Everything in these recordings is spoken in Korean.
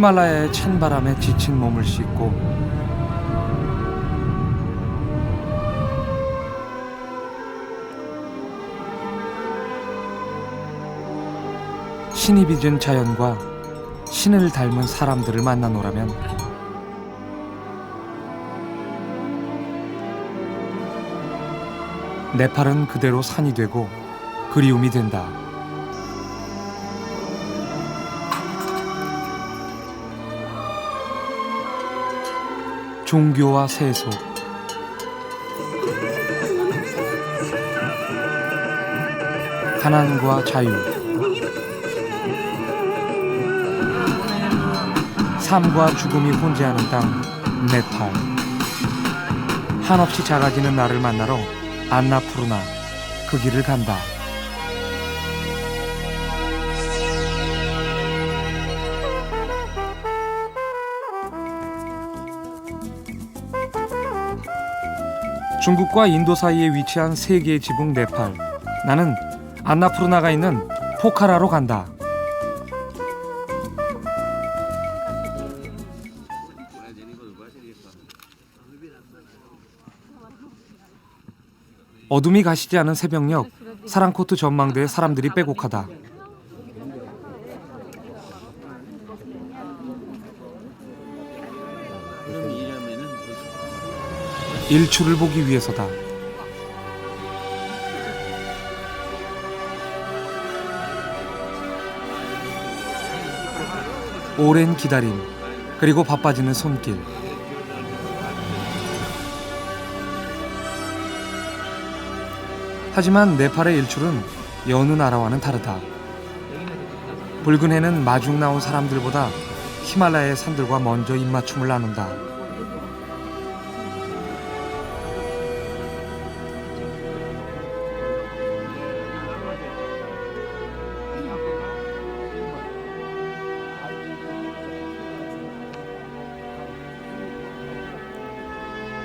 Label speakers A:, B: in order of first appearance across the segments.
A: 히말라야의 찬바람에 지친 몸을 씻고 신이 빚은 자연과 신을 닮은 사람들을 만나노라면 네팔은 그대로 산이 되고 그리움이 된다. 종교와 세속, 가난과 자유, 삶과 죽음이 혼재하는 땅 네팔. 한없이 작아지는 나를 만나러 안나푸르나 그 길을 간다. 중국과 인도 사이에 위치한 세 개의 지붕 네팔. 나는 안나푸르나가 있는 포카라로 간다. 어둠이 가시지 않은 새벽녘 사랑코트 전망대에 사람들이 빼곡하다. 일출을 보기 위해서다. 오랜 기다림, 그리고 바빠지는 손길. 하지만 네팔의 일출은 여느 나라와는 다르다. 붉은 해는 마중 나온 사람들보다 히말라야의 산들과 먼저 입맞춤을 나눈다.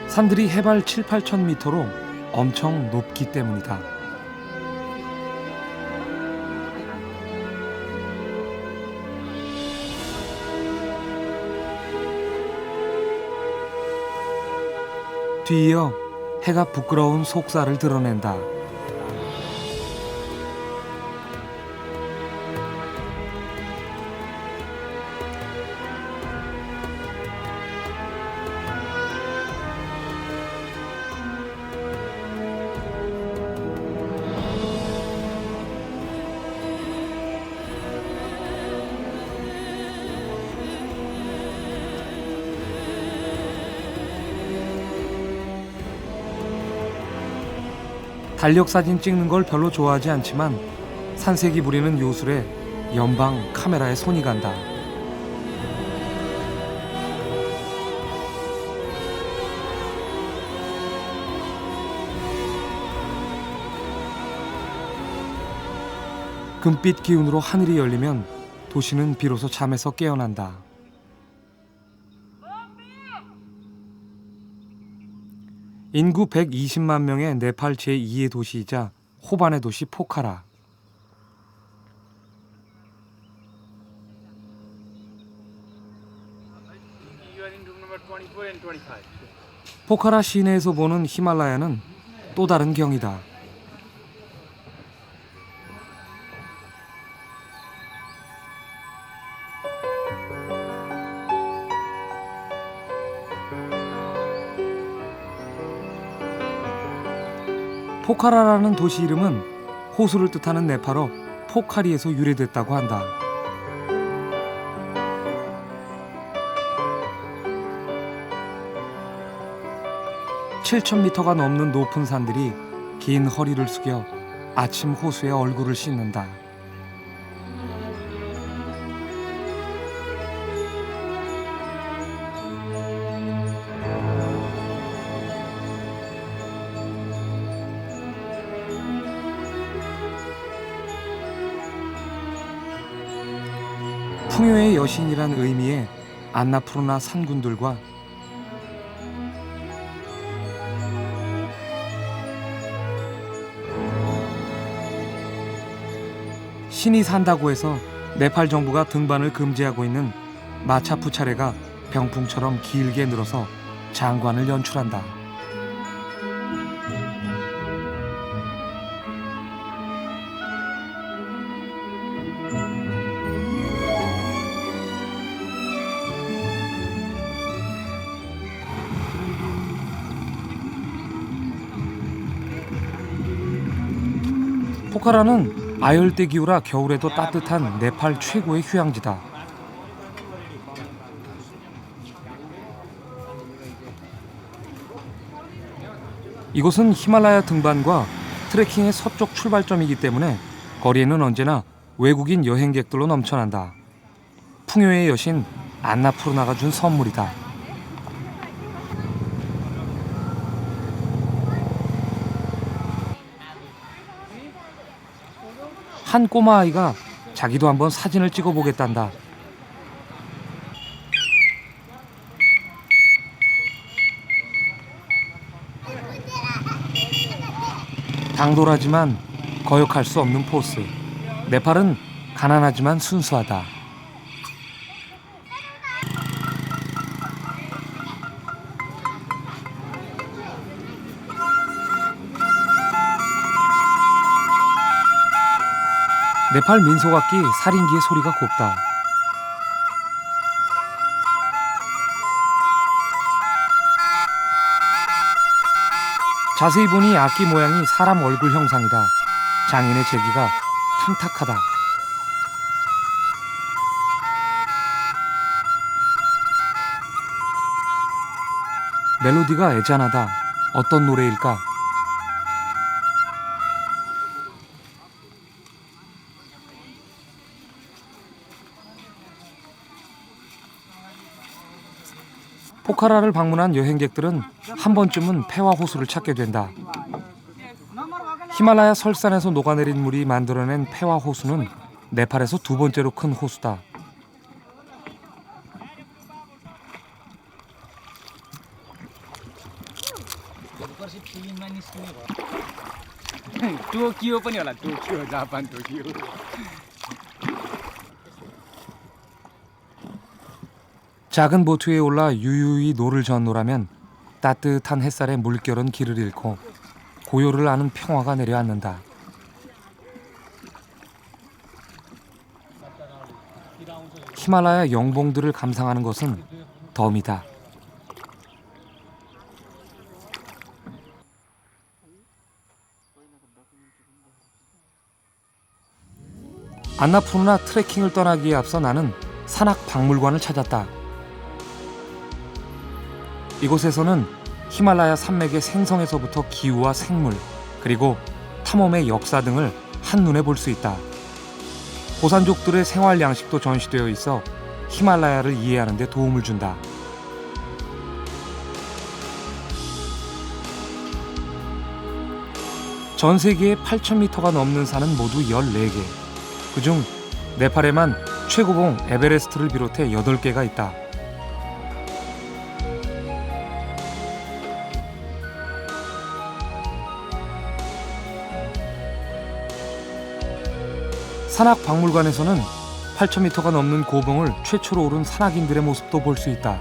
A: 산들이 해발 7, 8천 미터로 엄청 높기 때문이다. 뒤이어 해가 부끄러운 속살을 드러낸다. 달력 사진 찍는 걸 별로 좋아하지 않지만 산색이 부리는 요술에 연방 카메라에 손이 간다. 금빛 기운으로 하늘이 열리면 도시는 비로소 잠에서 깨어난다. 인구 120만 명의 네팔 제2의 도시이자 호반의 도시 포카라. 포카라 시내에서 보는 히말라야는 또 다른 경이다. 포카라라는 도시 이름은 호수를 뜻하는 네팔어 포카리에서 유래됐다고 한다. (7,000미터가) 넘는 높은 산들이 긴 허리를 숙여 아침 호수에 얼굴을 씻는다. 풍요의 여신이란 의미의 안나푸르나 산군들과 신이 산다고 해서 네팔 정부가 등반을 금지하고 있는 마차프 차례가 병풍처럼 길게 늘어서 장관을 연출한다. 포카라는 아열대 기후라 겨울에도 따뜻한 네팔 최고의 휴양지다. 이곳은 히말라야 등반과 트레킹의 서쪽 출발점이기 때문에 거리에는 언제나 외국인 여행객들로 넘쳐난다. 풍요의 여신 안나푸르나가 준 선물이다. 한 꼬마 아이가 자기도 한번 사진을 찍어보겠단다. 당돌하지만 거역할 수 없는 포스. 네팔은 가난하지만 순수하다. 네팔 민속악기 사린기의 소리가 곱다. 자세히 보니 악기 모양이 사람 얼굴 형상이다. 장인의 재기가 탐탁하다. 멜로디가 애잔하다. 어떤 노래일까? 포카라를 방문한 여행객들은 한 번쯤은 폐화 호수를 찾게 된다. 히말라야 설산에서 녹아내린 물이 만들어낸 폐화 호수는 네팔에서 두 번째로 큰 호수다.
B: टोकियो पनि होला Tokyo Japan Tokyo
A: 작은 보트 위에 올라 유유히 노를 젓노라면 따뜻한 햇살에 물결은 길을 잃고 고요를 아는 평화가 내려앉는다. 히말라야 영봉들을 감상하는 것은 덤이다. 안나푸르나 트레킹을 떠나기에 앞서 나는 산악 박물관을 찾았다. 이곳에서는 히말라야 산맥의 생성에서부터 기후와 생물, 그리고 탐험의 역사 등을 한눈에 볼 수 있다. 고산족들의 생활 양식도 전시되어 있어 히말라야를 이해하는 데 도움을 준다. 전 세계에 8,000m가 넘는 산은 모두 14개. 그중 네팔에만 최고봉 에베레스트를 비롯해 8개가 있다. 산악 박물관에서는 8,000m가 넘는 고봉을 최초로 오른 산악인들의 모습도 볼 수 있다.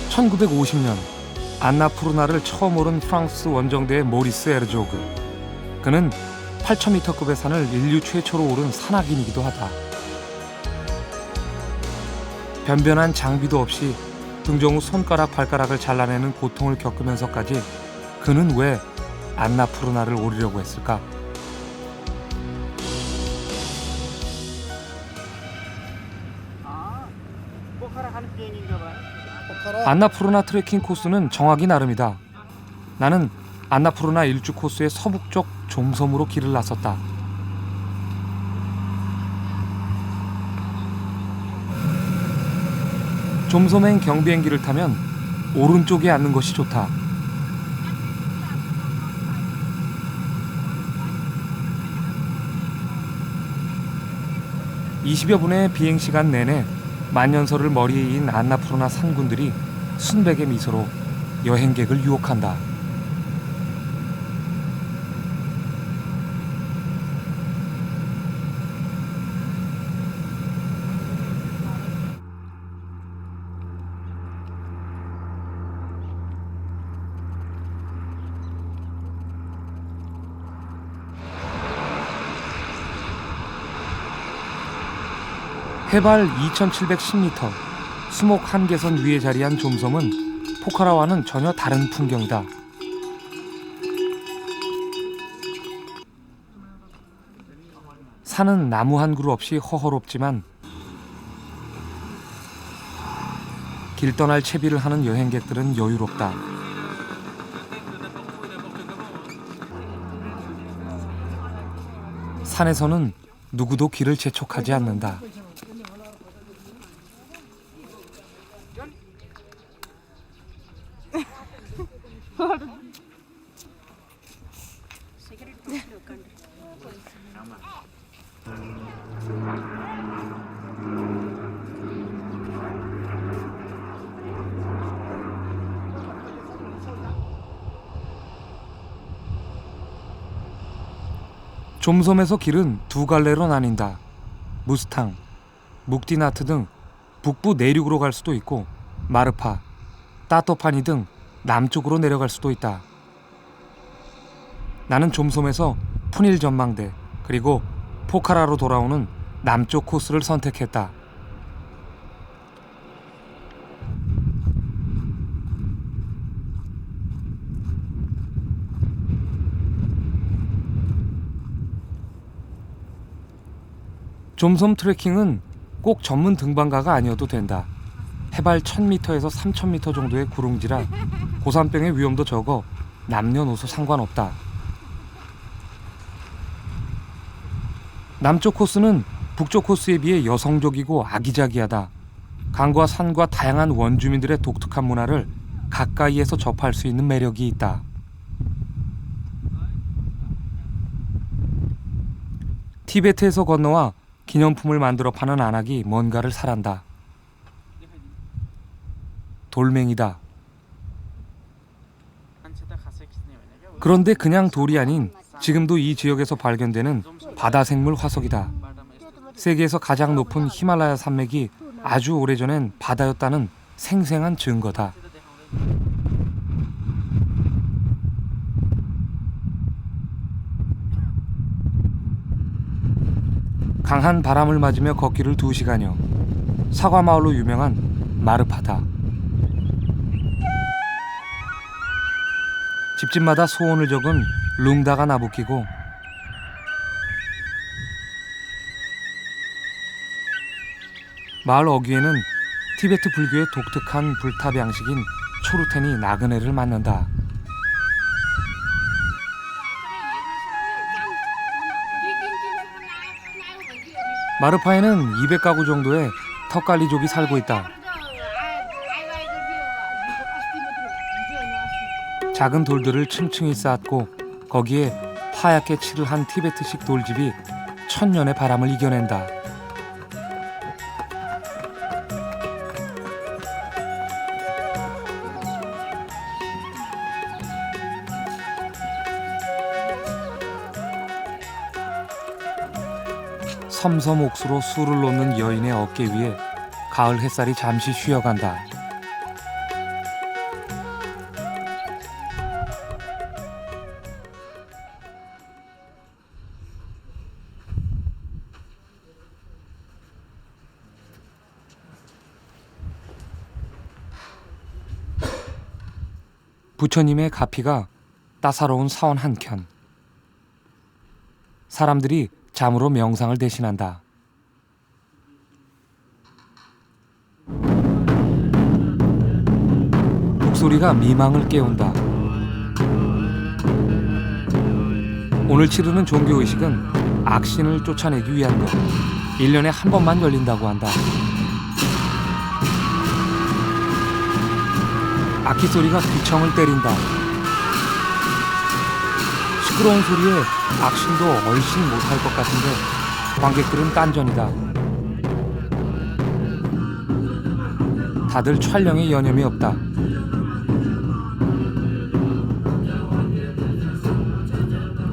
A: (1950년) 안나푸르나를 처음 오른 프랑스 원정대의 모리스 에르조그. 그는 8,000m급의 산을 인류 최초로 오른 산악인이기도 하다. 변변한 장비도 없이 등정 후 손가락 발가락을 잘라내는 고통을 겪으면서까지 그는 왜 안나푸르나를 오르려고 했을까? 안나푸르나 트레킹 코스는 정하기 나름이다. 나는 안나푸르나 일주 코스의 서북쪽 좀섬으로 길을 나섰다. 좀섬행 경비행기를 타면 오른쪽에 앉는 것이 좋다. 20여 분의 비행시간 내내 만년설을 머리에 이은 안나푸르나 산군들이 순백의 미소로 여행객을 유혹한다. 해발 2710m, 수목 한계선 위에 자리한 좀섬은 포카라와는 전혀 다른 풍경이다. 산은 나무 한 그루 없이 허허롭지만 길 떠날 채비를 하는 여행객들은 여유롭다. 산에서는 누구도 길을 재촉하지 않는다. 좀섬에서 길은 두 갈래로 나뉜다. 무스탕, 묵디나트 등 북부 내륙으로 갈 수도 있고 마르파, 따토파니 등 남쪽으로 내려갈 수도 있다. 나는 좀섬에서 푸닐 전망대 그리고 포카라로 돌아오는 남쪽 코스를 선택했다. 좀섬 트레킹은 꼭 전문 등반가가 아니어도 된다. 해발 1000m에서 3000m 정도의 구릉지라 고산병의 위험도 적어 남녀노소 상관없다. 남쪽 코스는 북쪽 코스에 비해 여성적이고 아기자기하다. 강과 산과 다양한 원주민들의 독특한 문화를 가까이에서 접할 수 있는 매력이 있다. 티베트에서 건너와 기념품을 만들어 파는 안악이 뭔가를 사란다. 돌멩이다. 그런데 그냥 돌이 아닌 지금도 이 지역에서 발견되는 바다 생물 화석이다. 세계에서 가장 높은 히말라야 산맥이 아주 오래전엔 바다였다는 생생한 증거다. 강한 바람을 맞으며 걷기를 2시간여. 사과마을로 유명한 마르파다. 집집마다 소원을 적은 룽다가 나부끼고 마을 어귀에는 티베트 불교의 독특한 불탑 양식인 초르텐이 나그네를 맞는다. 마르파에는 200가구 정도의 턱갈리족이 살고 있다. 작은 돌들을 층층이 쌓았고 거기에 하얗게 칠을 한 티베트식 돌집이 천년의 바람을 이겨낸다. 섬섬 옥수로 술을 놓는 여인의 어깨 위에 가을 햇살이 잠시 쉬어간다. 부처님의 가피가 따사로운 사원 한켠. 사람들이 잠으로 명상을 대신한다. 북소리가 미망을 깨운다. 오늘 치르는 종교의식은 악신을 쫓아내기 위한 것. 1년에 한 번만 열린다고 한다. 악기 소리가 귀청을 때린다. 시끄러운 소리에 악신도 얼씬 못할 것 같은데 관객들은 딴전이다. 다들 촬영에 여념이 없다.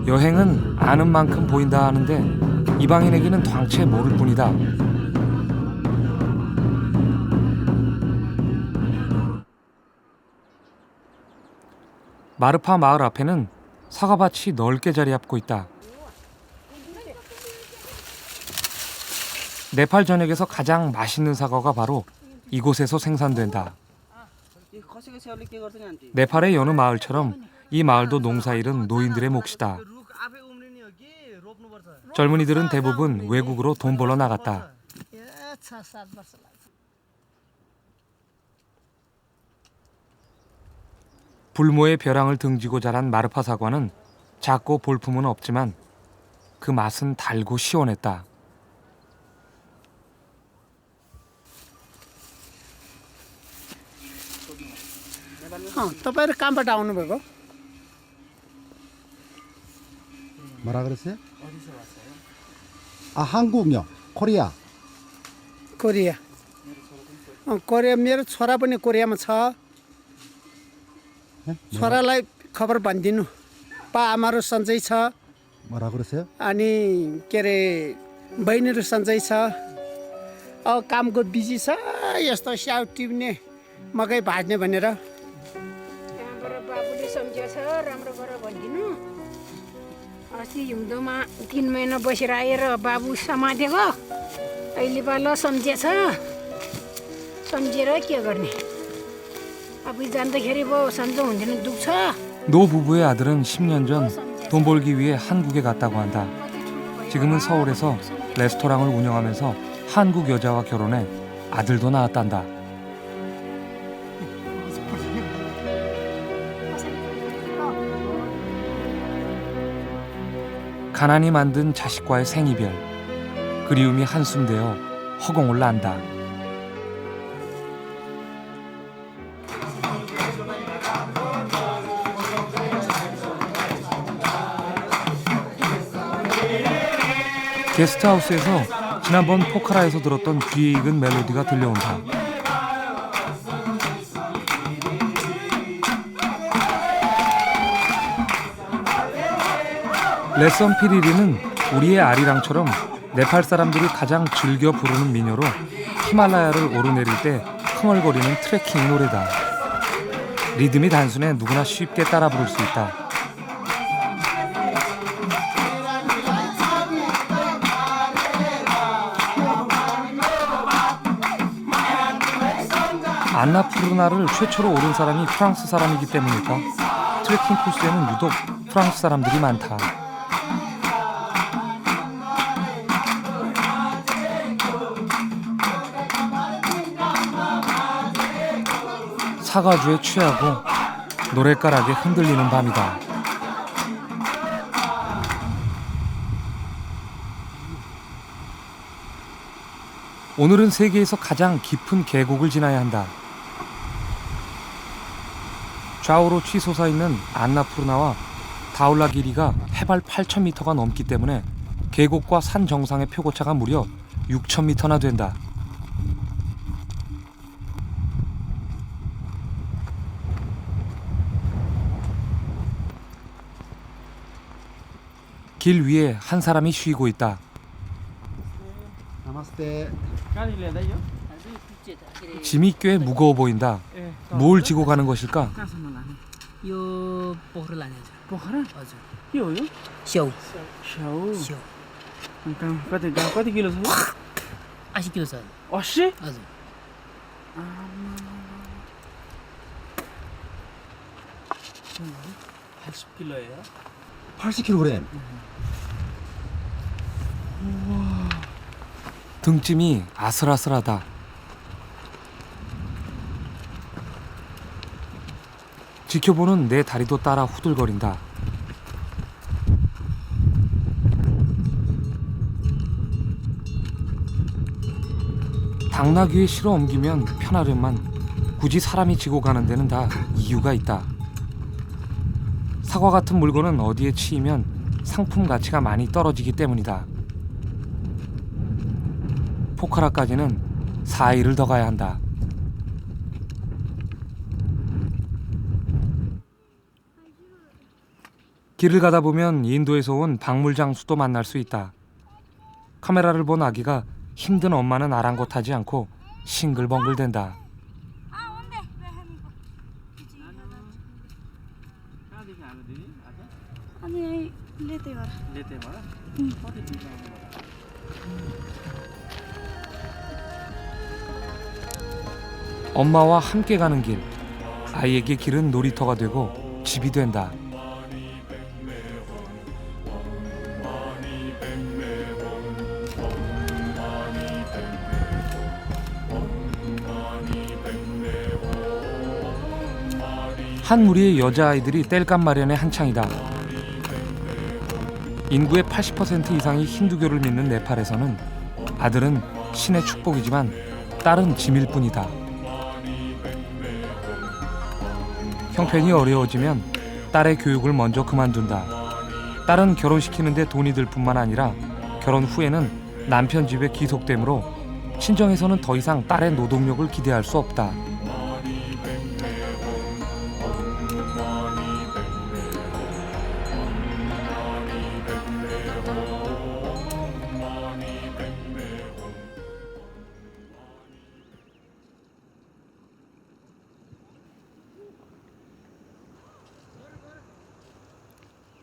A: 여행은 아는 만큼 보인다 하는데 이방인에게는 당최 모를 뿐이다. 마르파 마을 앞에는 사과밭이 넓게 자리 잡고 있다. 네팔 전역에서 가장 맛있는 사과가 바로 이곳에서 생산된다. 네팔의 여느 마을처럼 이 마을도 농사일은 노인들의 몫이다. 젊은이들은 대부분 외국으로 돈 벌러 나갔다. 불모의 벼랑을 등지고 자란 마르파 사과는 작고 볼품은 없지만 그 맛은 달고 시원했다.
C: तपाईहरु कामबाट आउनुभएको?
D: 뭐라 그랬어요? 아, 한국요. 코리아.
C: कोरिया कोरिया मेरो छोरा पनि कोरियामा छ
D: 네?
C: छोरालाई खबर भनिदिनु पा आमाहरू सन्चै छ
D: 뭐라 그랬어요?
C: अनि के अरे बहिनीहरू सन्चै छ अब कामको बिजी छ यस्तो स्याउ टिप्ने मकै भाज्ने भनेर
E: त्यहाँबाट बाबुले सम्झेछ राम्रो गरेर भनिदिनु अस्ति हिउँदोमा 3 महिना बसेर आएर बाबु समातेको अहिले पाल सम्झेछ सम्झेर के गर्ने आफै जान्दाखेरि पो सन्चो हुँदैन दुख्छ
A: 노 부부의 아들은 10년 전 돈 벌기 위해 한국에 갔다고 한다. 지금은 서울에서 레스토랑을 운영하면서 한국 여자와 결혼해 아들도 낳았단다. 가난이 만든 자식과의 생이별, 그리움이 한숨 되어 허공을 난다. 게스트하우스에서 지난번 포카라에서 들었던 귀에 익은 멜로디가 들려온다. 레선 피리리는 우리의 아리랑처럼 네팔 사람들이 가장 즐겨 부르는 민요로 히말라야를 오르내릴 때 흥얼거리는 트레킹 노래다. 리듬이 단순해 누구나 쉽게 따라 부를 수 있다. 안나푸르나를 최초로 오른 사람이 프랑스 사람이기 때문일까? 트레킹 코스에는 유독 프랑스 사람들이 많다. 사과주에 취하고 노랫가락에 흔들리는 밤이다. 오늘은 세계에서 가장 깊은 계곡을 지나야 한다. 좌우로 치솟아 있는 안나푸르나와 다울라 길이가 해발 8,000m가 넘기 때문에 계곡과 산 정상의 표고차가 무려 6,000m나 된다. 길 위에 한 사람이 쉬고 있다.
D: 나마스테.
A: 짐이 꽤 무거워 보인다. 뭘 지고 가는 것일까?
F: यो पोखरा लाने छ
B: पोखरा
F: हजुर
B: के हो यो
F: स्याउ
B: स्याउ
F: स्याउ
B: कति किलो छ
F: 80 किलो छ
B: 80
F: हजुर
B: 80kg예요?
D: 80kg.
A: 등짐이 아슬아슬하다. 지켜보는 내 다리도 따라 후들거린다. 당나귀에 실어 옮기면 편하려만 굳이 사람이 지고 가는 데는 다 이유가 있다. 사과 같은 물건은 어디에 치이면 상품 가치가 많이 떨어지기 때문이다. 포카라까지는 4일을 더 가야 한다. 길을 가다 보면 인도에서 온 박물장수도 만날 수 있다. 카메라를 본 아기가 힘든 엄마는 아랑곳하지 않고 싱글벙글댄다.
B: कहाँदेखि आएको दिदी आज
G: अनि यही लेतेबाट
B: लेतेबाट कति दिन आउनुभयो
A: 엄마와 함께 가는 길. 아이에게 길은 놀이터가 되고 집이 된다. 한 무리의 여자아이들이 땔감 마련에 한창이다. 인구의 80% 이상이 힌두교를 믿는 네팔에서는 아들은 신의 축복이지만 딸은 짐일 뿐이다. 형편이 어려워지면 딸의 교육을 먼저 그만둔다. 딸은 결혼시키는데 돈이 들 뿐만 아니라 결혼 후에는 남편 집에 귀속되므로 친정에서는 더 이상 딸의 노동력을 기대할 수 없다.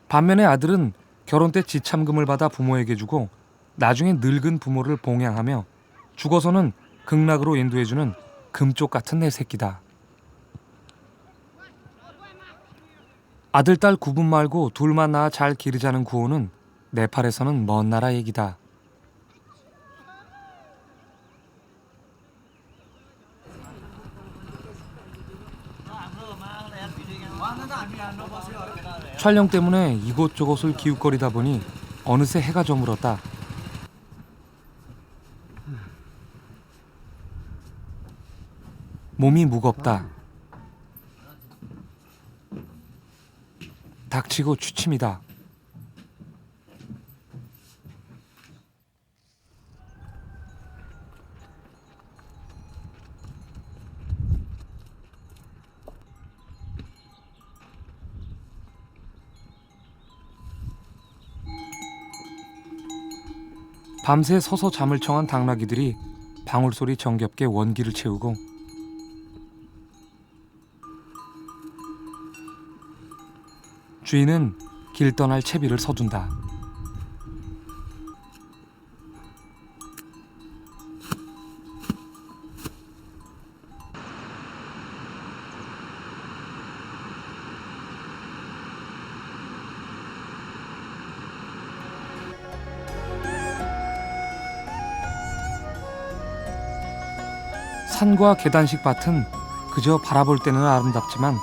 A: 반면에 아들은 결혼 때 지참금을 받아 부모에게 주고 나중에 늙은 부모를 봉양하며 죽어서는 극락으로 인도해주는 금쪽 같은 내 새끼다. 아들, 딸 구분 말고 둘만 낳아 잘 기르자는 구호는 네팔에서는 먼 나라 얘기다. 촬영 때문에 이곳저곳을 기웃거리다 보니 어느새 해가 저물었다. 몸이 무겁다. 닥치고 취침이다. 밤새 서서 잠을 청한 당나귀들이 방울소리 정겹게 원기를 채우고 주인은 길 떠날 채비를 서둔다. 산과 계단식 밭은 그저 바라볼 때는 아름답지만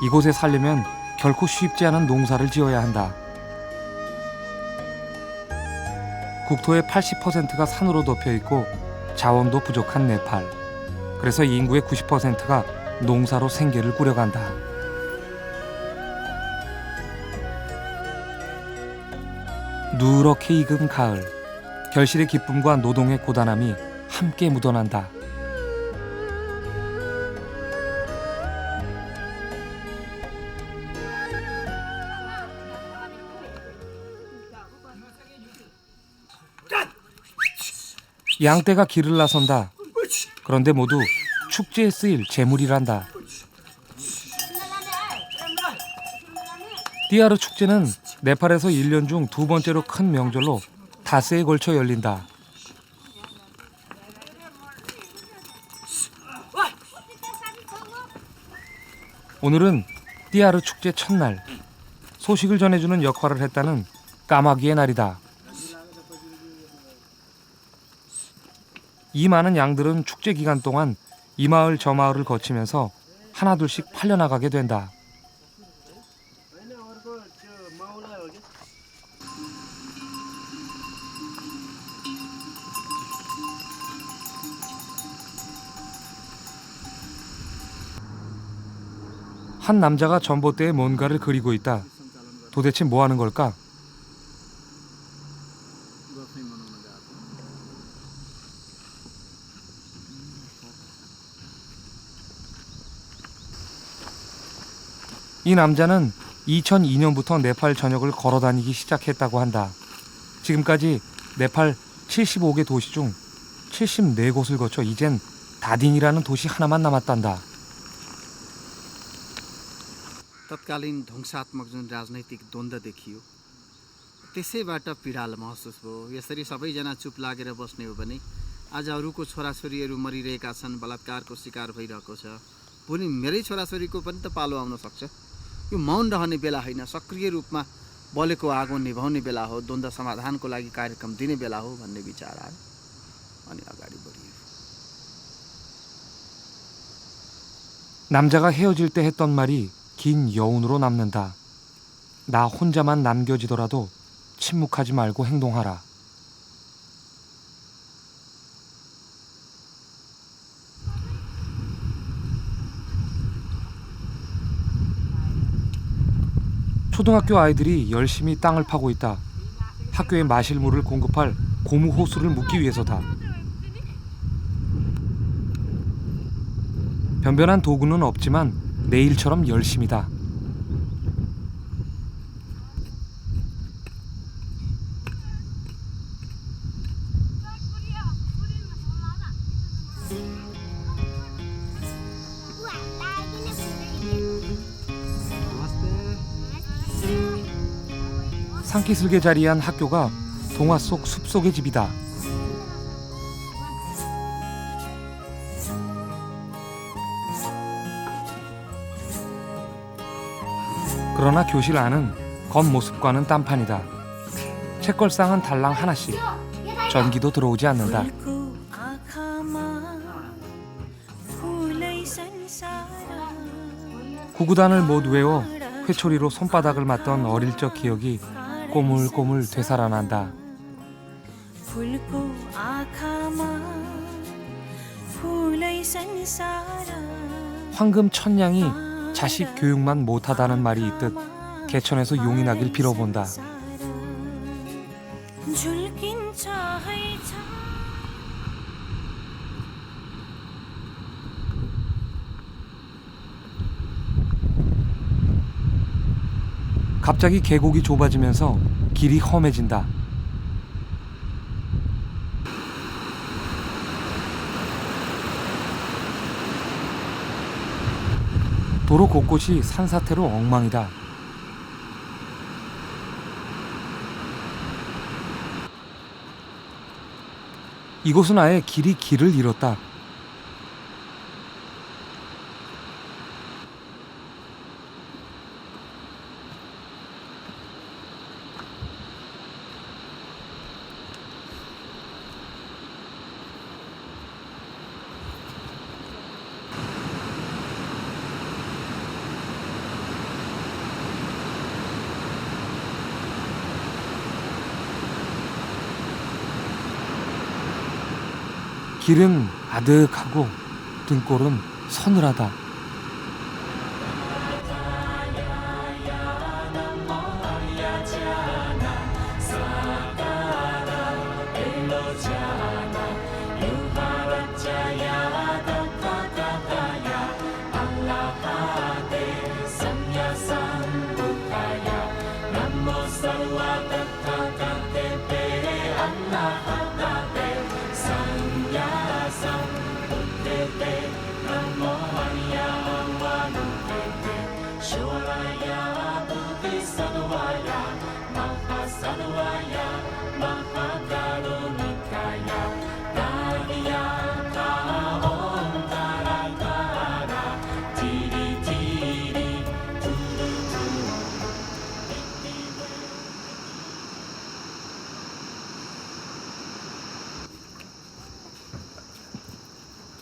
A: 이곳에 살려면 결코 쉽지 않은 농사를 지어야 한다. 국토의 80%가 산으로 덮여 있고 자원도 부족한 네팔. 그래서 인구의 90%가 농사로 생계를 꾸려간다. 누렇게 익은 가을. 결실의 기쁨과 노동의 고단함이 함께 묻어난다. 양떼가 길을 나선다. 그런데 모두 축제에 쓰일 재물이란다. 띠아르 축제는 네팔에서 1년 중 두 번째로 큰 명절로 닷새에 걸쳐 열린다. 오늘은 띠아르 축제 첫날. 소식을 전해주는 역할을 했다는 까마귀의 날이다. 이 많은 양들은 축제 기간 동안 이 마을 저 마을을 거치면서 하나둘씩 팔려나가게 된다. 한 남자가 전봇대에 뭔가를 그리고 있다. 도대체 뭐 하는 걸까? 이 남자는 2002년부터 네팔 전역을 걸어 다니기 시작했다고 한다. 지금까지 네팔 75개 도시 중 74곳을 거쳐 이젠 다딘이라는 도시 하나만 남았단다.
H: तत्कालीन ध्वंसात्मक जुन राजनैतिक द्वन्द्व देखियो त्यसैबाट पीडाल महसुस भयो। यसरी सबैजना चुप लागेर बस्ने हो भने आज अरूको छोराछोरीहरू मरिरहेका छन्, बलात्कारको शिकार भइरहेको छ, भोलि मेरै छोराछोरीको पनि त पालो आउन सक्छ। यो मौन रहने बेला होइन, सक्रिय रूपमा बलेको आगो निभाउने बेला हो, द्वन्द्व समाधानको लागि कार्यक्रम दिने बेला हो भन्ने विचार आयो अनि अगाडि बढियो।
A: 남자가 헤어질 때 했던 말이 긴 여운으로 남는다. 나 혼자만 남겨지더라도 침묵하지 말고 행동하라. 초등학교 아이들이 열심히 땅을 파고 있다. 학교에 마실 물을 공급할 고무 호수를 묻기 위해서다. 변변한 도구는 없지만 내일처럼 열심이다. 산기슭에 자리한 학교가 동화 속 숲속의 집이다. 그러나 교실 안은 겉모습과는 딴판이다. 책걸상은 달랑 하나씩. 전기도 들어오지 않는다. 구구단을 못 외워 회초리로 손바닥을 맞던 어릴 적 기억이 꼬물꼬물 되살아난다. 황금 천냥이 자식 교육만 못하다는 말이 있듯 개천에서 용이 나길 빌어본다. 갑자기 계곡이 좁아지면서 길이 험해진다. 도로 곳곳이 산사태로 엉망이다. 이곳은 아예 길이 길을 잃었다. 길은 아득하고 등골은 서늘하다.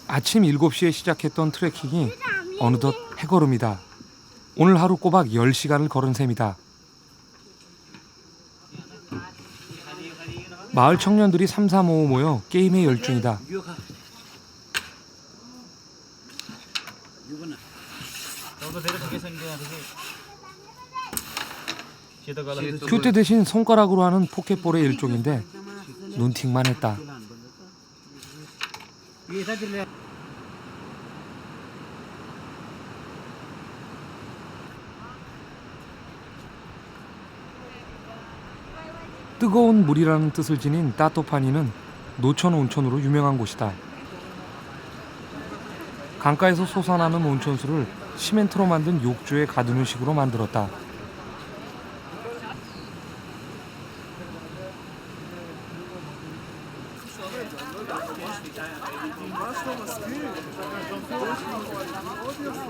A: 아침 7시에 시작했던 트레킹이 어느덧 해걸음이다. 오늘 하루 꼬박 10시간을 걸은 셈이다. 마을 청년들이 삼삼오오 모여 게임에 열중이다. 교대 대신 손가락으로 하는 포켓볼의 일종인데 눈팅만 했다. 뜨거운 물이라는 뜻을 지닌 따또파니는 노천 온천으로 유명한 곳이다. 강가에서 솟아나는 온천수를 시멘트로 만든 욕조에 가두는 식으로 만들었다.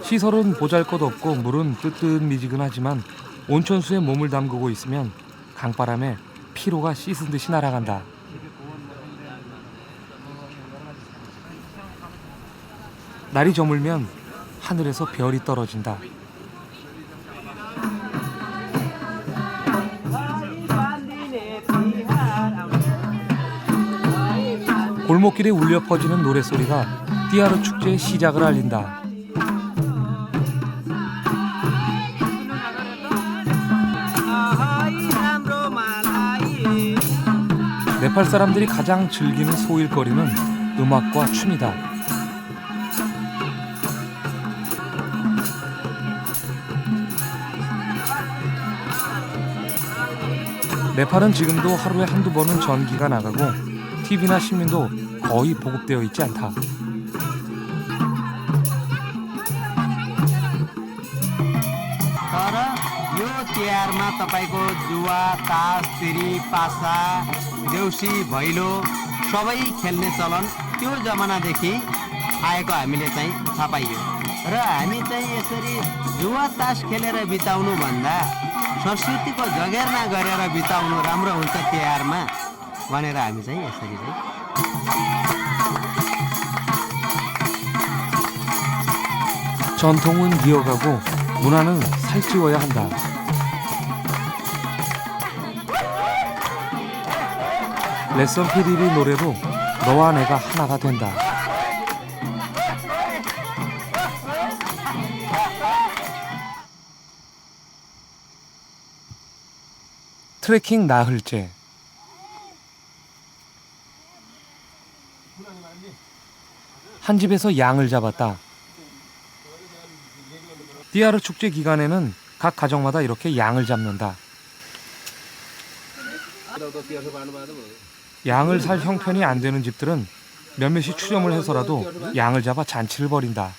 A: 시설은 보잘것없고 물은 뜨뜻미지근하지만 온천수에 몸을 담그고 있으면 강바람에 피로가 씻은 듯이 날아간다. 날이 저물면 하늘에서 별이 떨어진다. 골목길에 울려 퍼지는 노랫소리가 띠아르 축제의 시작을 알린다. 네팔 사람들이 가장 즐기는 소일거리는 음악과 춤이다. 네팔은 지금도 하루에 한두 번은 전기가 나가고 TV나 신문도 거의 보급되어 있지 않다.
I: तर यो तिहारमा तपाईँको जुवा तास तिरी पासा देउसी भैलो सबै खेल्ने चलन त्यो जमानादेखि आएको हामीले चाहिँ थाहा पाइयो र हामी चाहिँ यसरी जुवा तास खेलेर बिताउनु भन्दा संस्कृतिको जगेर्ना गरेर बिताउनु राम्रो हुन्छ तिहारमा भनेर हामी चाहिँ यसरी चाहिँ
A: 전통은 이어가고 문화는 살찌워야 한다. 레선 피리리 노래로 너와 내가 하나가 된다. 트레킹 나흘째. 한 집에서 양을 잡았다. 띠아르 축제 기간에는 각 가정마다 이렇게 양을 잡는다. 양을 살 형편이 안 되는 집들은 몇몇이 추념을 해서라도 양을 잡아 잔치를 벌인다.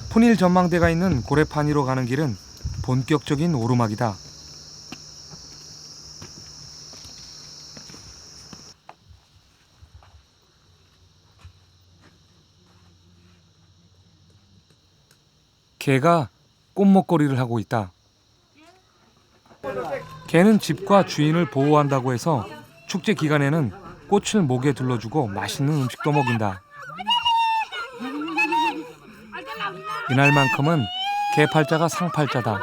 A: 푸닐 전망대가 있는 고레파니로 가는 길은 본격적인 오르막이다. 개가 꽃먹거리를 하고 있다. 개는 집과 주인을 보호한다고 해서 축제 기간에는 꽃을 목에 둘러주고 맛있는 음식도 먹인다. 이날만큼은 개 팔자가 상팔자다.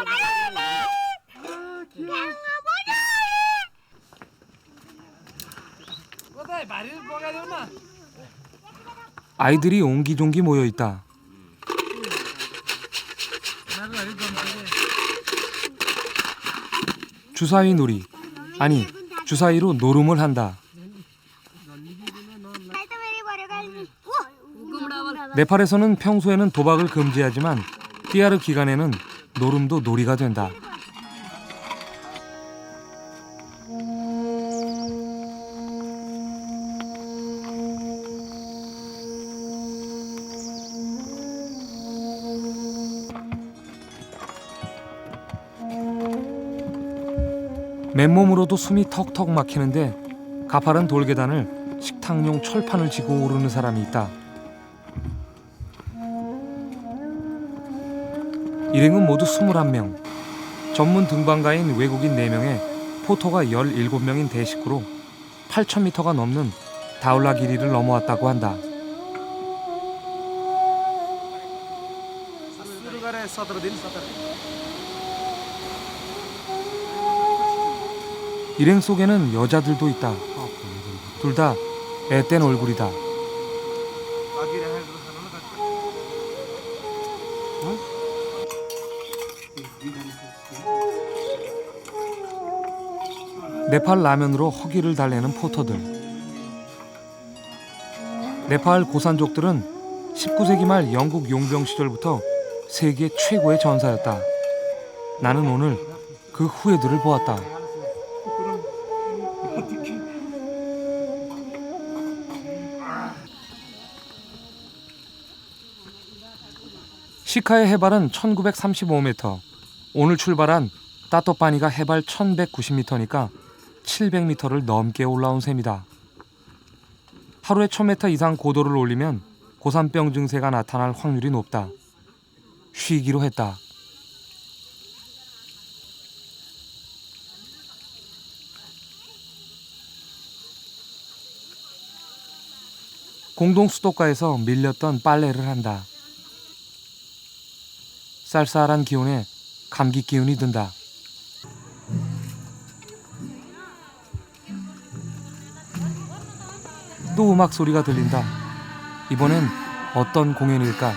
A: 아이들이 옹기종기 모여 있다. 주사위 놀이, 아니 주사위로 노름을 한다. 네팔에서는 평소에는 도박을 금지하지만 띠아르 기간에는 노름도 놀이가 된다. 맨몸으로도 숨이 턱턱 막히는데 가파른 돌계단을 식탁용 철판을 지고 오르는 사람이 있다. 일행은 모두 21명. 전문 등반가인 외국인 4명에 포토가 17명인 대식구로 8,000m가 넘는 다울라 길이를 넘어왔다고 한다. 일행 속에는 여자들도 있다. 둘 다 앳된 얼굴이다. 네팔 라면으로 허기를 달래는 포터들. 네팔 고산족들은 19세기 말 영국 용병 시절부터 세계 최고의 전사였다. 나는 오늘 그 후예들을 보았다. 시카의 해발은 1935m, 오늘 출발한 따또빠니가 해발 1190m니까 700m를 넘게 올라온 셈이다. 하루에 1000m 이상 고도를 올리면 고산병 증세가 나타날 확률이 높다. 쉬기로 했다. 공동 수도가에서 밀렸던 빨래를 한다. 쌀쌀한 기온에 감기 기운이 든다. 또 음악 소리가 들린다. 이번엔 어떤 공연일까?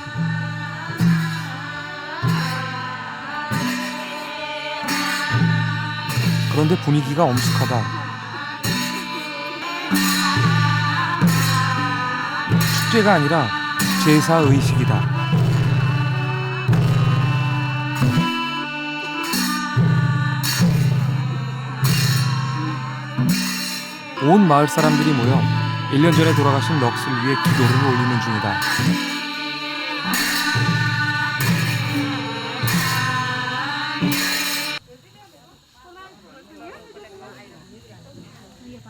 A: 그런데 분위기가 엄숙하다. 축제가 아니라 제사의식이다. 온 마을 사람들이 모여 1년 전에 돌아가신 넋을 위해 기도를 올리는 중이다.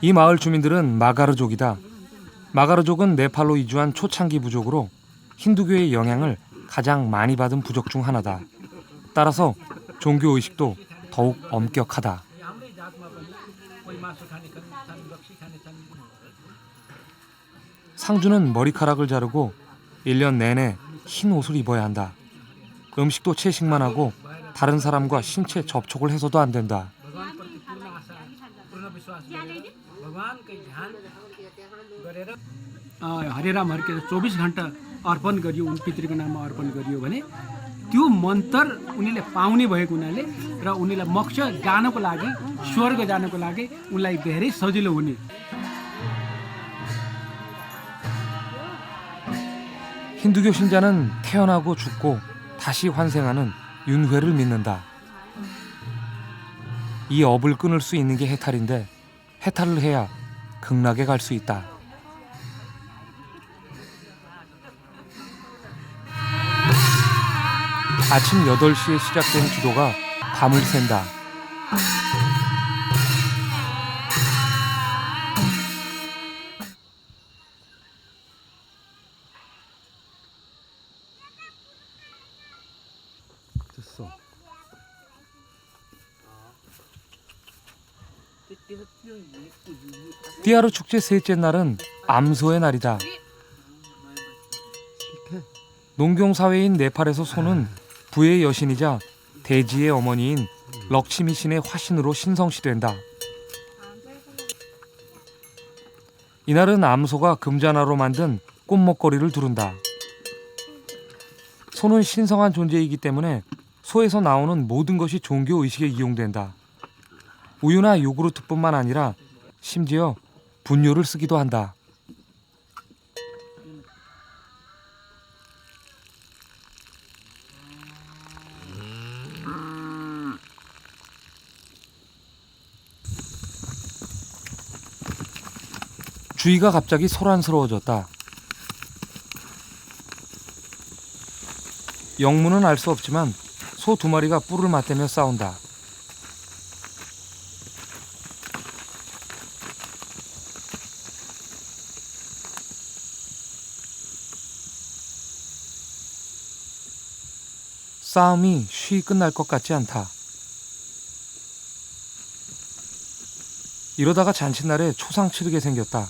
A: 이 마을 주민들은 마가르족이다. 마가르족은 네팔로 이주한 초창기 부족으로 힌두교의 영향을 가장 많이 받은 부족 중 하나다. 따라서 종교 의식도 더욱 엄격하다. 상주는 머리카락을 자르고 1년 내내 흰 옷을 입어야 한다. 음식도 채식만 하고 다른 사람과 신체 접촉을 해서도 안 된다.
B: हरेरामहरूके 24 घन्टा अर्पण गरियो उन पितृको नाममा अर्पण गरियो भने त्यो मन्त्र उनीले पाउने भएको हुनाले र उनीलाई मोक्ष जानको लागि स्वर्ग जानको लागि उनलाई धेरै सजिलो हुने।
A: 힌두교 신자는 태어나고 죽고 다시 환생하는 윤회를 믿는다. 이 업을 끊을 수 있는 게 해탈인데 해탈을 해야 극락에 갈 수 있다. 아침 8시에 시작된 기도가 밤을 샌다.
D: 됐어.
A: 띠아르 축제 셋째 날은 암소의 날이다. 농경사회인 네팔에서 소는 부의 여신이자 대지의 어머니인 럭치미 신의 화신으로 신성시된다. 이날은 암소가 금자나로 만든 꽃목걸이를 두른다. 소는 신성한 존재이기 때문에 소에서 나오는 모든 것이 종교의식에 이용된다. 우유나 요구르트뿐만 아니라 심지어 분뇨를 쓰기도 한다. 주위가 갑자기 소란스러워졌다. 영문은 알 수 없지만 소 2마리가 뿔을 맞대며 싸운다. 싸움이 쉬이 끝날 것 같지 않다. 이러다가 잔칫날에 초상 치르게 생겼다.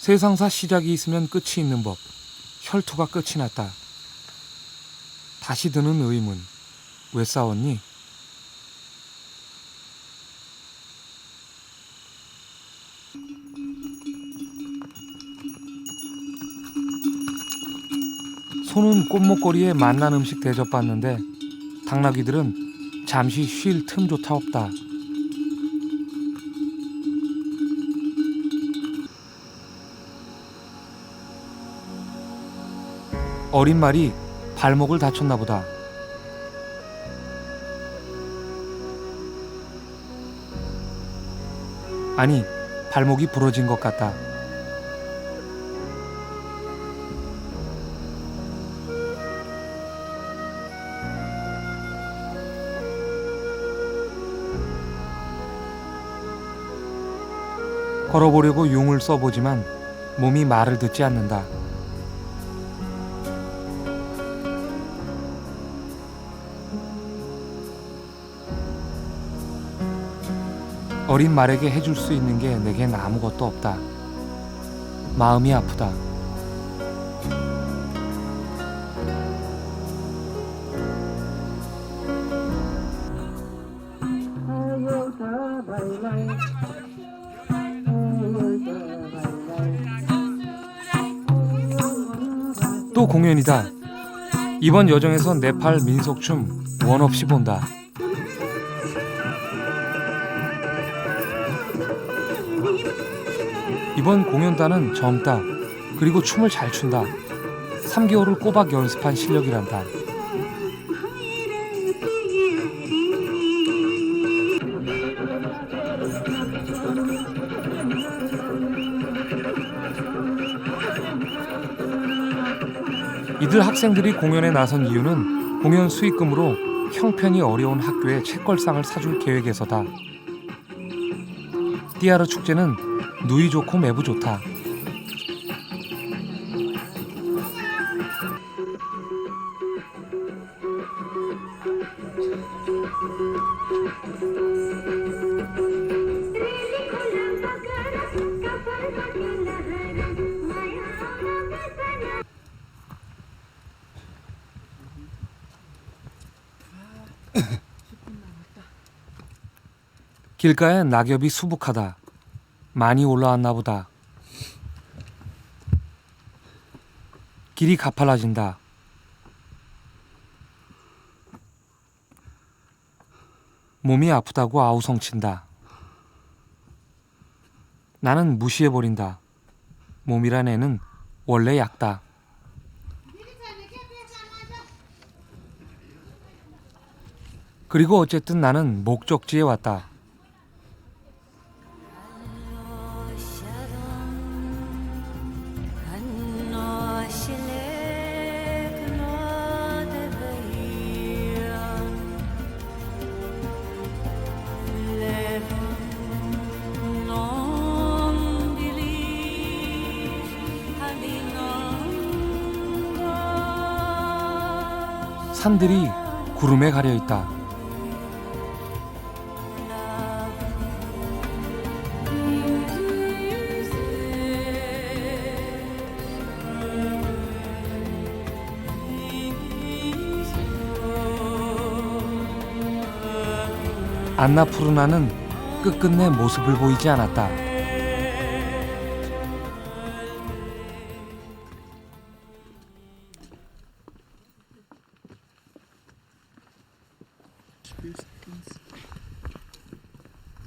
A: 세상사 시작이 있으면 끝이 있는 법. 혈투가 끝이 났다. 다시 드는 의문. 왜 싸웠니? 소는 꽃목거리에 맛난 음식 대접받는데 당나귀들은 잠시 쉴 틈조차 없다. 어린 말이 발목을 다쳤나 보다. 아니, 발목이 부러진 것 같다. 걸어보려고 용을 써보지만 몸이 말을 듣지 않는다. 어린 말에게 해줄 수 있는 게 내겐 아무것도 없다. 마음이 아프다. 또 공연이다. 이번 여정에서 네팔 민속춤 원 없이 본다. 이번 공연단은 젊다. 그리고 춤을 잘 춘다. 3개월을 꼬박 연습한 실력이란다. 이들 학생들이 공연에 나선 이유는 공연 수익금으로 형편이 어려운 학교에 책걸상을 사줄 계획에서다. 띠아르 축제는 누이 좋고 매부 좋다. 길가에 낙엽이 수북하다. 많이 올라왔나 보다. 길이 가팔라진다. 몸이 아프다고 아우성친다. 나는 무시해버린다. 몸이란 애는 원래 약다. 그리고 어쨌든 나는 목적지에 왔다. 산들이 구름에 가려 있다. 안나푸르나는 끝끝내 모습을 보이지 않았다.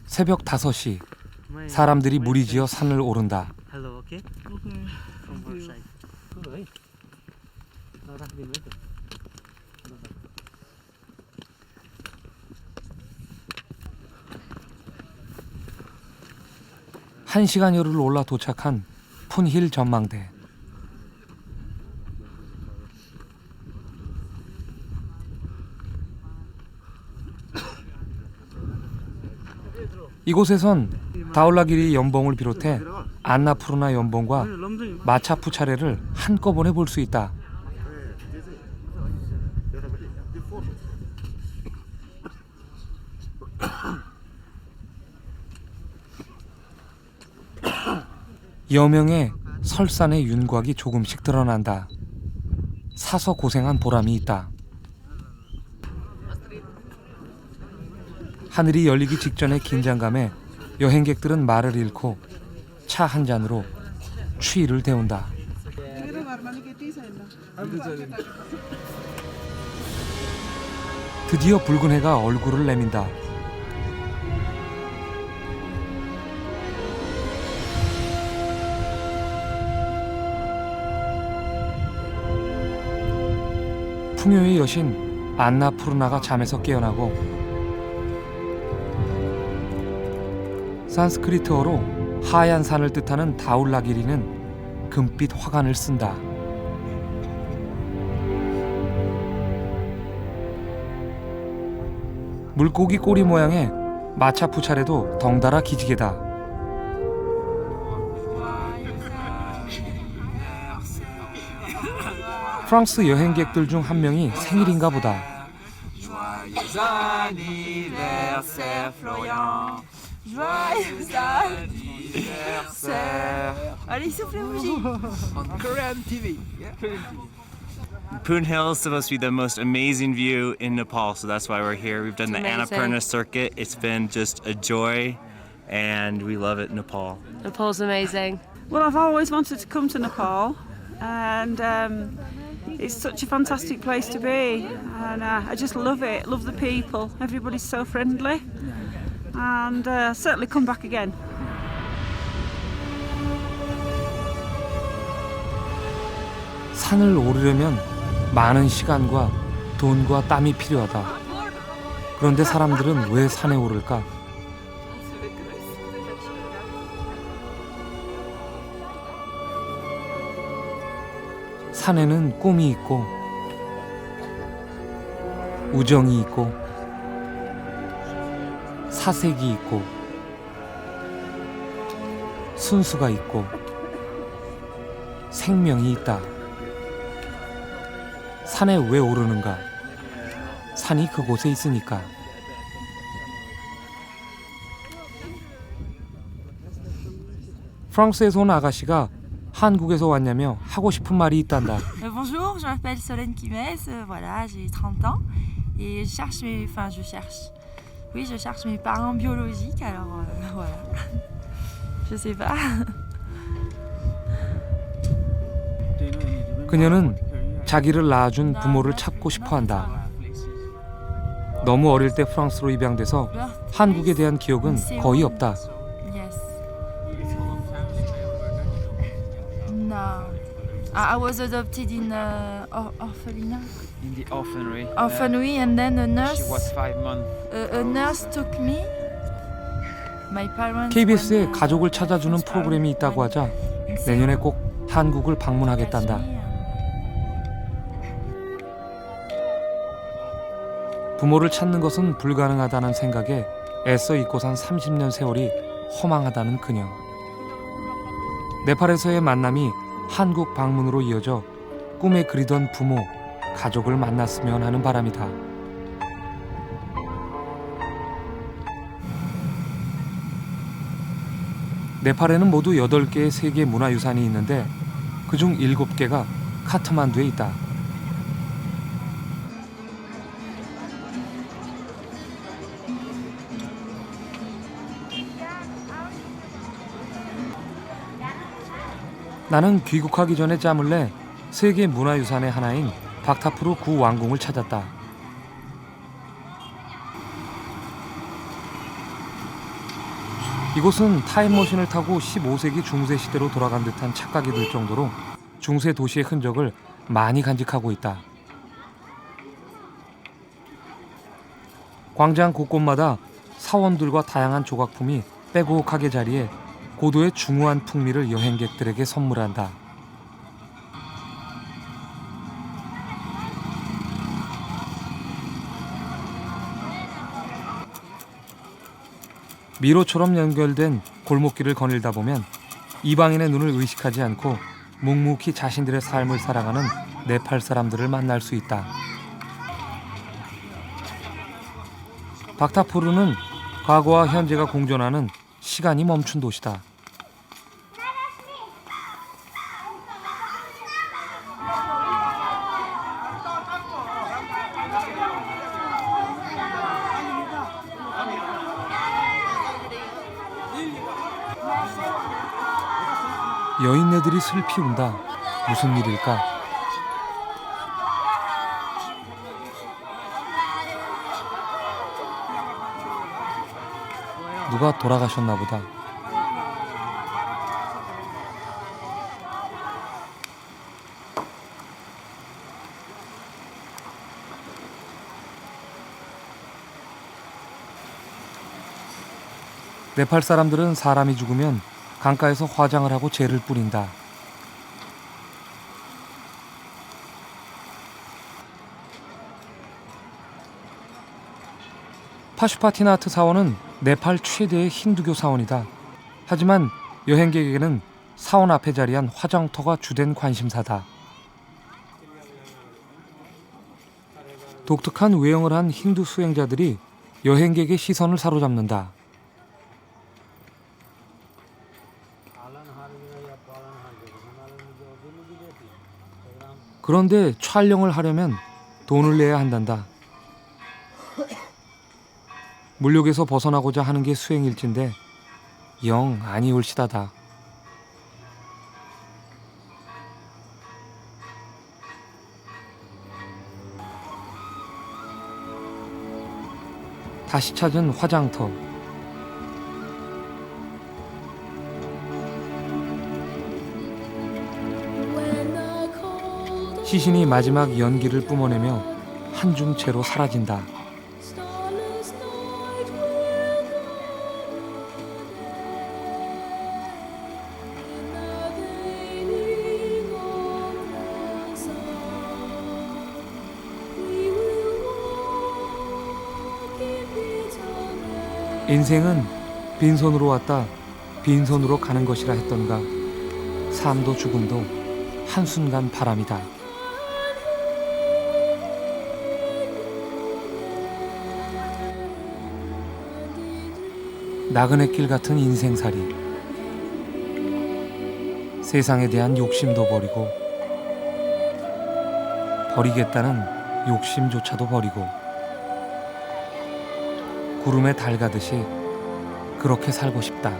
A: 새벽 5시, 사람들이 무리지어 산을 오른다.
F: Hello, okay? Okay. From what side? Good.
A: 한 시간여를 올라 도착한 푼힐 전망대. 이곳에선 다울라기리 연봉을 비롯해 안나푸르나 연봉과 마차푸차레를 한꺼번에 볼 수 있다. 여명의 설산의 윤곽이 조금씩 드러난다. 사서 고생한 보람이 있다. 하늘이 열리기 직전의 긴장감에 여행객들은 말을 잃고 차 한 잔으로 추위를 데운다. 드디어 붉은 해가 얼굴을 내민다. 풍요의 여신 안나푸르나가 잠에서 깨어나고 산스크리트어로 하얀 산을 뜻하는 다울라기리는 금빛 화관을 쓴다. 물고기 꼬리 모양의 마차푸 차례도 덩달아 기지개다. 프랑스 여행객들 중 한 명이 생일인가 보다.
F: Joyeux anniversaire, Florian. Joyeux anniversaire. Allez, soufflez bougie. On Korean TV.
J: Poon Hill is supposed to be the most amazing view in Nepal, so that's why we're here. We've done the Annapurna circuit. It's been just a joy, and we love it, Nepal.
F: Nepal's amazing.
G: Well, I've always wanted to come to Nepal, and it's such a fantastic place to be, and I just love it. Love the people. Everybody's so friendly, and certainly come back again.
A: 산을 오르려면 많은 시간과 돈과 땀이 필요하다. 그런데 사람들은 왜 산에 오를까? 산에는 꿈이 있고 우정이 있고 사색이 있고 순수가 있고 생명이 있다. 산에 왜 오르는가? 산이 그곳에 있으니까. 프랑스에서 온 아가씨가 한국에서 왔냐며 하고 싶은 말이 있단다.
K: Bonjour, je m'appelle Solène Quimes, voilà, j'ai 30 ans et je cherche mes parents biologiques, alors voilà, je sais pas.
A: 그녀는 자기를 낳아준 부모를 찾고 싶어한다. 너무 어릴 때 프랑스로 입양돼서 한국에 대한 기억은 거의 없다.
K: Yes. No. I was adopted in orphanage.
L: In the orphanary.
K: Orphanary, and then a nurse.
L: She was 5 months.
K: A nurse took me. My parents.
A: KBS에 가족을 찾아주는 프로그램이 있다고 하자 내년에 꼭 한국을 방문하겠단다. 부모를 찾는 것은 불가능하다는 생각에 애써 잊고 산 30년 세월이 허망하다는 그녀. 네팔에서의 만남이 한국 방문으로 이어져 꿈에 그리던 부모, 가족을 만났으면 하는 바람이다. 네팔에는 모두 8개의 세계 문화유산이 있는데 그중 7개가 카트만두에 있다. 나는 귀국하기 전에 짬을 내 세계 문화유산의 하나인 박타프루 구왕궁을 찾았다. 이곳은 타임머신을 타고 15세기 중세 시대로 돌아간 듯한 착각이 들 정도로 중세 도시의 흔적을 많이 간직하고 있다. 광장 곳곳마다 사원들과 다양한 조각품이 빼곡하게 자리에 고도의 중후한 풍미를 여행객들에게 선물한다. 미로처럼 연결된 골목길을 거닐다 보면 이방인의 눈을 의식하지 않고 묵묵히 자신들의 삶을 살아가는 네팔 사람들을 만날 수 있다. 박타푸르는 과거와 현재가 공존하는 시간이 멈춘 도시다. 여인네들이 슬피 운다. 무슨 일일까? 모두가 돌아가셨나 보다. 네팔 사람들은 사람이 죽으면 강가에서 화장을 하고 재를 뿌린다. 파슈파티나트 사원은 네팔 최대의 힌두교 사원이다. 하지만 여행객에게는 사원 앞에 자리한 화장터가 주된 관심사다. 독특한 외형을 한 힌두 수행자들이 여행객의 시선을 사로잡는다. 그런데 촬영을 하려면 돈을 내야 한단다. 물욕에서 벗어나고자 하는 게 수행일지인데 영 아니올시다다. 다시 찾은 화장터. 시신이 마지막 연기를 뿜어내며 한 줌 채로 사라진다. 인생은 빈손으로 왔다 빈손으로 가는 것이라 했던가. 삶도 죽음도 한순간 바람이다. 나그네 길 같은 인생살이. 세상에 대한 욕심도 버리고 버리겠다는 욕심조차도 버리고 구름에 달 가듯이 그렇게 살고 싶다.